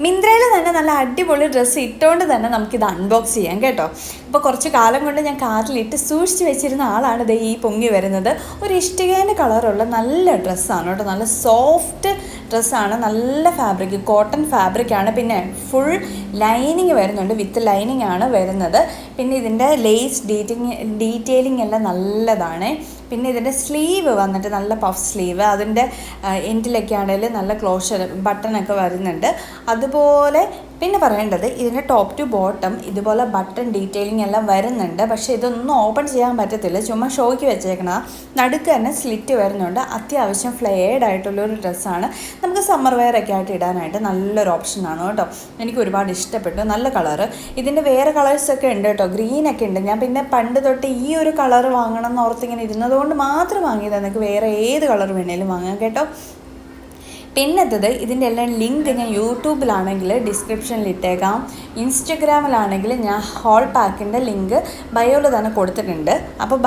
മിന്ത്രയിൽ തന്നെ നല്ല അടിപൊളി ഡ്രസ്സ് ഇട്ടുകൊണ്ട് തന്നെ നമുക്കിത് അൺബോക്സ് ചെയ്യാം കേട്ടോ. ഇപ്പോൾ കുറച്ച് കാലം കൊണ്ട് ഞാൻ കാറിലിട്ട് സൂക്ഷിച്ച് വെച്ചിരുന്ന ആളാണ് ഇത് ഈ പൊങ്ങി വരുന്നത്. ഒരു ഇഷ്ടികേൻ്റെ കളറുള്ള നല്ല ഡ്രസ്സാണ് കേട്ടോ. നല്ല സോഫ്റ്റ് ഡ്രസ്സാണ്, നല്ല ഫാബ്രിക്, കോട്ടൺ ഫാബ്രിക്കാണ്. പിന്നെ ഫുൾ ലൈനിങ് വരുന്നുണ്ട്, വിത്ത് ലൈനിങ് ആണ് വരുന്നത്. പിന്നെ ഇതിൻ്റെ ലേസ് ഡീറ്റെയിലിംഗ് എല്ലാം നല്ലതാണ്. പിന്നെ ഇതിൻ്റെ സ്ലീവ് വന്നിട്ട് നല്ല പഫ് സ്ലീവ്, അതിൻ്റെ എൻഡിലൊക്കെ ആണെങ്കിൽ നല്ല ക്ലോഷർ ബട്ടണൊക്കെ വരുന്നുണ്ട്. അതുപോലെ പിന്നെ പറയേണ്ടത് ഇതിൻ്റെ ടോപ്പ് ടു ബോട്ടം ഇതുപോലെ ബട്ടൺ ഡീറ്റെയിലിംഗ് എല്ലാം വരുന്നുണ്ട്. പക്ഷേ ഇതൊന്നും ഓപ്പൺ ചെയ്യാൻ പറ്റത്തില്ല, ചുമ്മാ ഷോയ്ക്ക് വെച്ചേക്കണം. നടുക്ക് തന്നെ സ്ലിറ്റ് വരുന്നുണ്ട്. അത്യാവശ്യം ഫ്ലെയർഡ് ആയിട്ടുള്ളൊരു ഡ്രസ്സാണ്. നമുക്ക് സമ്മർ വെയർ ഒക്കെ ആയിട്ട് ഇടാനായിട്ട് നല്ലൊരു ഓപ്ഷനാണ് കേട്ടോ. എനിക്ക് ഒരുപാട് ഇഷ്ടപ്പെട്ടു, നല്ല കളറ്. ഇതിൻ്റെ വേറെ കളേഴ്സൊക്കെ ഉണ്ട് കേട്ടോ, ഗ്രീനൊക്കെ ഉണ്ട്. ഞാൻ പിന്നെ പണ്ട് തൊട്ട് ഈ ഒരു കളർ വാങ്ങണം എന്ന് ഓർത്തിങ്ങനെ ഇരുന്നതുകൊണ്ട് മാത്രം വാങ്ങിയതാണ്. നിങ്ങൾക്ക് വേറെ ഏത് കളർ വേണേലും വാങ്ങാം കേട്ടോ. പിന്നത്തത് ഇതിൻ്റെ എല്ലാം ലിങ്ക് ഞാൻ യൂട്യൂബിലാണെങ്കിൽ ഡിസ്ക്രിപ്ഷനിൽ ഇട്ടേക്കാം. ഇൻസ്റ്റഗ്രാമിലാണെങ്കിൽ ഞാൻ ഹോൾ പാക്കിൻ്റെ ലിങ്ക് ബയോയിൽ തന്നെ കൊടുത്തിട്ടുണ്ട്. അപ്പോൾ